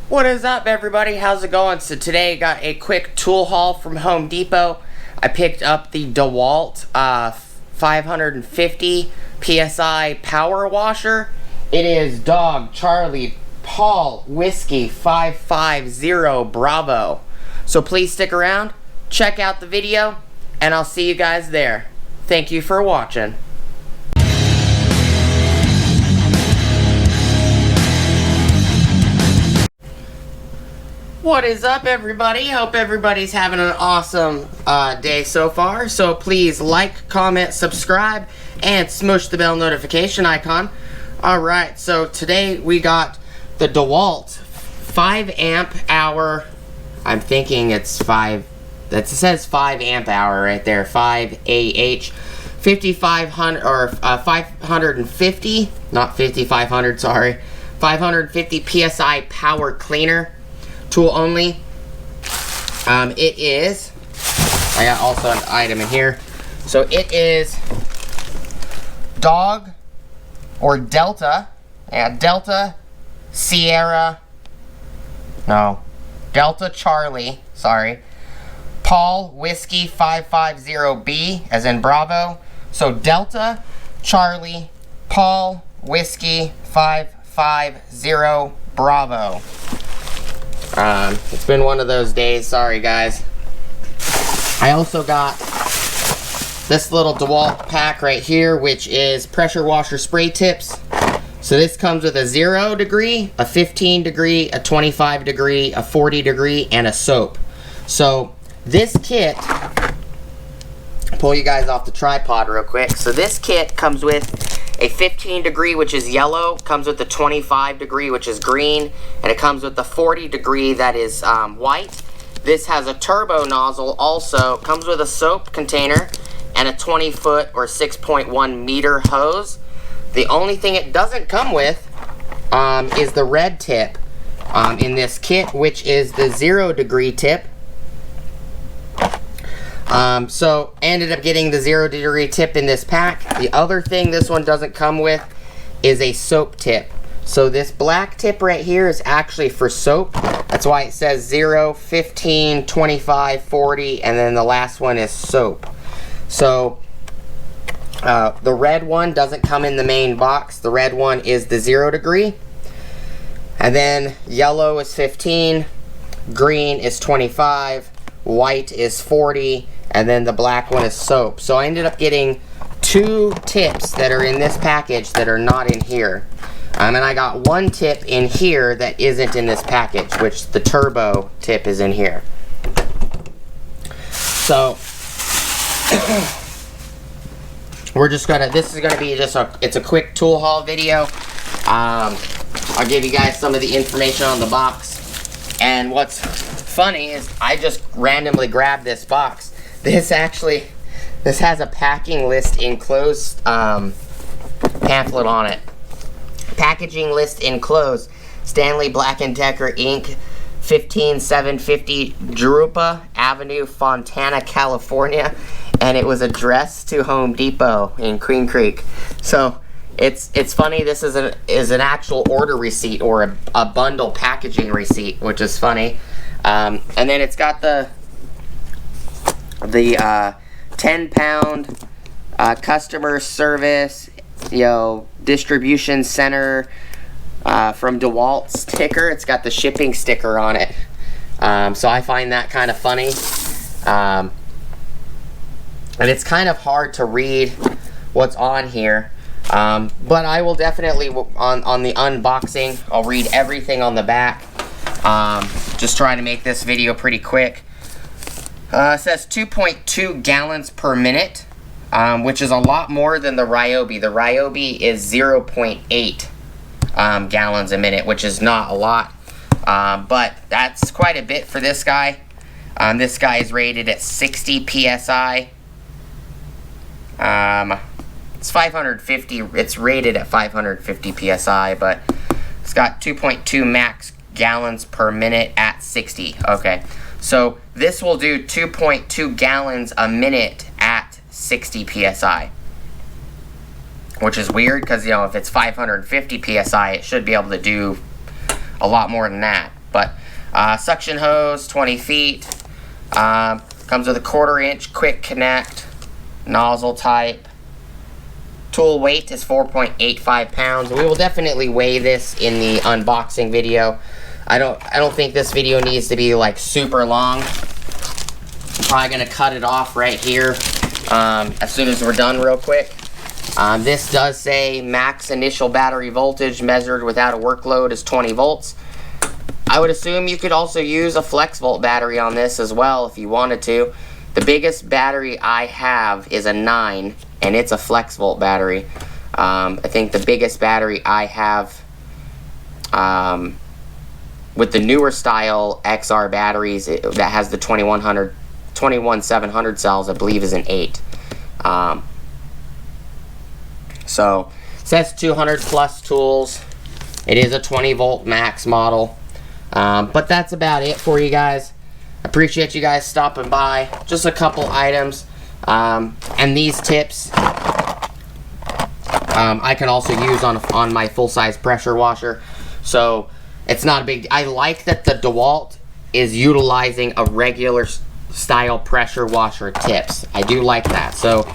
What is up, everybody? How's it going? So today I got a quick tool haul from Home Depot. I picked up the Dewalt 550 PSI power washer. It is Dog Charlie Paul Whiskey 550 Bravo. So please stick around, check out the video, and I'll see you guys there. Thank you for watching. What is up, everybody? Hope everybody's having an awesome day so far. So please like, comment, subscribe, and smush the bell notification icon. Alright, so today we got the Dewalt 5 amp hour. I'm thinking it's 5. That says 5 amp hour right there. 5AH 5500 or 550, not 5500, sorry. 550 PSI power cleaner. Tool only. It is, I got also an item in here. So it is Dog or Delta, Delta Sierra, no, Delta Charlie, sorry, Paul Whiskey 550B, as in Bravo. So Delta Charlie Paul Whiskey 550 Bravo. It's been one of those days, sorry guys. I also got this little Dewalt pack right here, which is pressure washer spray tips. So this comes with a 0 degree, a 15 degree, a 25 degree, a 40 degree, and a soap. So this kit, pull you guys off the tripod real quick. So this kit comes with a 15 degree, which is yellow, comes with the 25 degree, which is green, and it comes with the 40 degree that is white. This has a turbo nozzle also, comes with a soap container, and a 20-foot or 6.1 meter hose. The only thing it doesn't come with is the red tip in this kit, which is the 0 degree tip. So ended up getting the 0 degree tip in this pack. The other thing this one doesn't come with is a soap tip. So this black tip right here is actually for soap. That's why it says 0, 15, 25, 40, and then the last one is soap. So the red one doesn't come in the main box. The red one is the 0 degree. And then yellow is 15, green is 25, white is 40, and then the black one is soap. So I ended up getting 2 tips that are in this package that are not in here. And I got 1 tip in here that isn't in this package, which the turbo tip is in here. So we're just gonna, this is gonna be just it's a quick tool haul video. I'll give you guys some of the information on the box. And what's funny is I just randomly grabbed this box. This has a packing list enclosed pamphlet on it. Packaging list enclosed. Stanley Black & Decker Inc. 15750 Drupa Avenue, Fontana, California, and it was addressed to Home Depot in Queen Creek. So it's funny. This is an actual order receipt or a bundle packaging receipt, which is funny. And then it's got the 10-pound customer service, distribution center from Dewalt sticker. It's got the shipping sticker on it. So I find that kind of funny. And it's kind of hard to read what's on here. But I will definitely, on the unboxing, I'll read everything on the back. Just trying to make this video pretty quick. It says 2.2 gallons per minute, which is a lot more than the Ryobi. The Ryobi is 0.8 gallons a minute, which is not a lot. But that's quite a bit for this guy. This guy is rated at 60 PSI. It's 550, it's rated at 550 PSI, but it's got 2.2 max gallons per minute at 60. Okay, so this will do 2.2 gallons a minute at 60 PSI. Which is weird, because, if it's 550 PSI, it should be able to do a lot more than that. But suction hose, 20 feet. Comes with a 1/4 inch quick connect, nozzle type. Tool weight is 4.85 pounds. We will definitely weigh this in the unboxing video. I don't think this video needs to be like super long. I'm probably gonna cut it off right here as soon as we're done real quick. This does say max initial battery voltage measured without a work load is 20 volts. I would assume you could also use a flex volt battery on this as well if you wanted to. The biggest battery I have is a 9, and it's a flex volt battery. I think the biggest battery I have with the newer style XR batteries that has the 21700 cells, I believe, is an 8. So it says 200 plus tools. It is a 20 volt max model. But that's about it for you guys. Appreciate you guys stopping by. Just a couple items. And these tips I can also use on my full-size pressure washer. So it's not a big... I like that the Dewalt is utilizing a regular style pressure washer tips. I do like that. So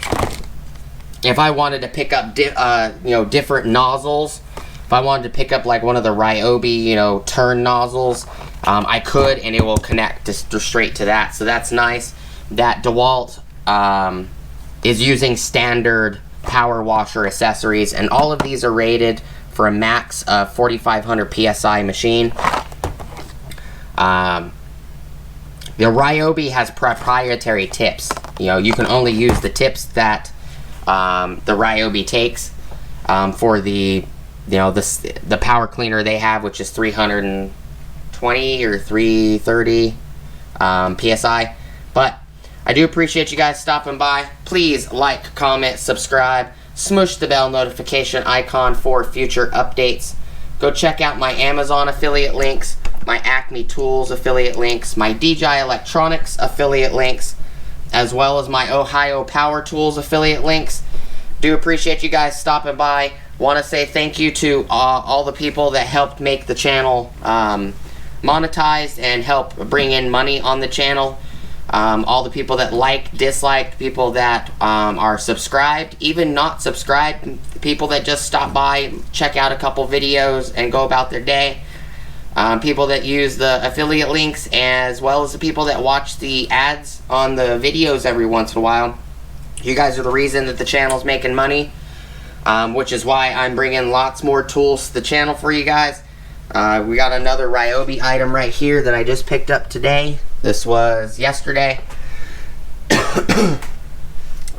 if I wanted to pick up different nozzles, if I wanted to pick up like one of the Ryobi, turn nozzles, I could, and it will connect straight to that. So that's nice. That DeWalt is using standard power washer accessories, and all of these are rated for a max of 4,500 PSI machine. The Ryobi has proprietary tips. You can only use the tips that the Ryobi takes for the power cleaner they have, which is 320 or 330 PSI. But I do appreciate you guys stopping by. Please like, comment, subscribe, smush the bell notification icon for future updates. Go check out my Amazon affiliate links, my Acme Tools affiliate links, my DJI Electronics affiliate links, as well as my Ohio Power Tools affiliate links. Do appreciate you guys stopping by. Want to say thank you to all the people that helped make the channel monetized and help bring in money on the channel. All the people that disliked, people that are subscribed, even not subscribed, people that just stop by, check out a couple videos and go about their day. People that use the affiliate links, as well as the people that watch the ads on the videos every once in a while. You guys are the reason that the channel's making money, which is why I'm bringing lots more tools to the channel for you guys. We got another Ryobi item right here that I just picked up today. This was yesterday.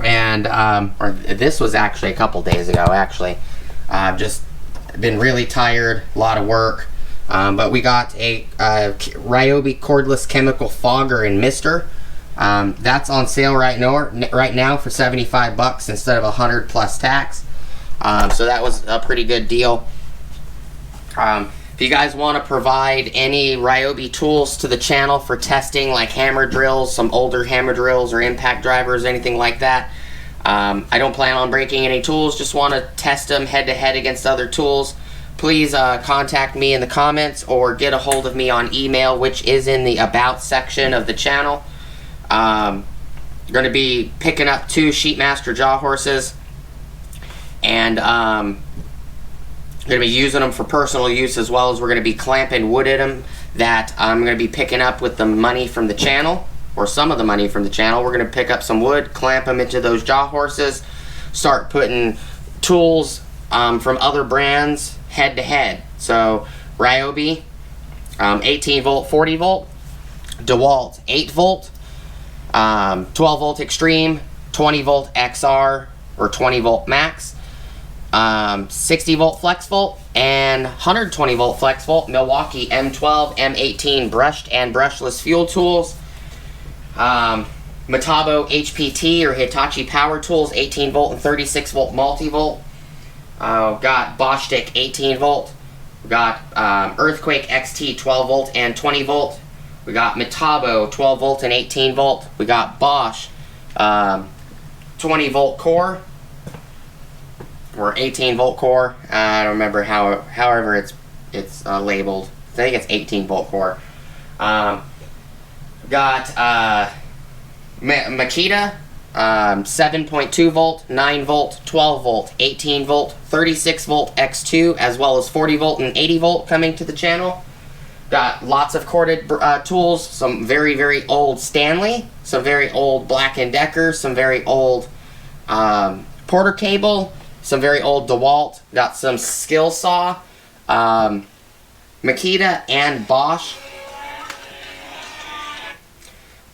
And or this was actually a couple days ago, actually. I've just been really tired, a lot of work. But we got a Ryobi cordless chemical fogger and mister. That's on sale right now for 75 bucks instead of 100 plus tax. So that was a pretty good deal. If you guys want to provide any Ryobi tools to the channel for testing, like hammer drills, some older hammer drills or impact drivers, anything like that, I don't plan on breaking any tools, just want to test them head to head against other tools. Please contact me in the comments or get a hold of me on email, which is in the About section of the channel. Going to be picking up 2 Sheetmaster jaw horses, and going to be using them for personal use, as well as we're going to be clamping wood in them that I'm going to be picking up with the money from the channel, or some of the money from the channel. We're going to pick up some wood, clamp them into those jaw horses, start putting tools from other brands head to head. So Ryobi 18 volt 40 volt, DeWalt 8 volt, 12 volt extreme, 20 volt XR or 20 volt max, 60 volt flex volt, and 120 volt flex volt Milwaukee M12 M18 brushed and brushless fuel tools, Metabo HPT or Hitachi power tools 18 volt and 36 volt multi-volt. Got Bosch Stick 18 volt. We got Earthquake XT 12 volt and 20 volt. We got Metabo 12 volt and 18 volt. We got Bosch 20 volt core or 18 volt core. I don't remember however it's labeled. I think it's 18 volt core. Got Makita, 7.2 volt, 9 volt, 12 volt, 18 volt, 36 volt X2, as well as 40 volt and 80 volt coming to the channel. Got lots of corded tools, some very, very old Stanley, some very old Black & Decker, some very old Porter cable, some very old DeWalt. Got some skill saw, Makita and Bosch,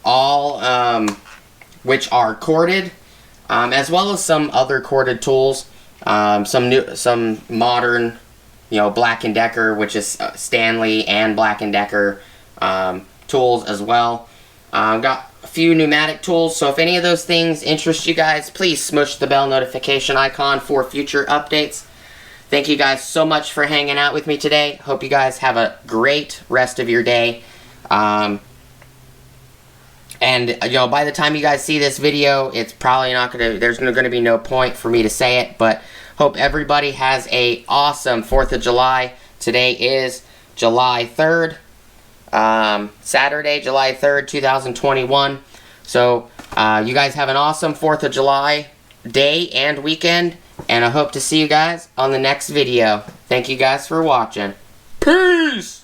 all which are corded, as well as some other corded tools, some modern, you know, Black & Decker, which is Stanley and Black & Decker tools as well. Got a few pneumatic tools, so if any of those things interest you guys, please smush the bell notification icon for future updates. Thank you guys so much for hanging out with me today. Hope you guys have a great rest of your day. And, you know, by the time you guys see this video, it's probably not going to, there's going to be no point for me to say it, but hope everybody has a awesome 4th of July. Today is July 3rd, Saturday, July 3rd, 2021. So, you guys have an awesome 4th of July day and weekend, and I hope to see you guys on the next video. Thank you guys for watching. Peace!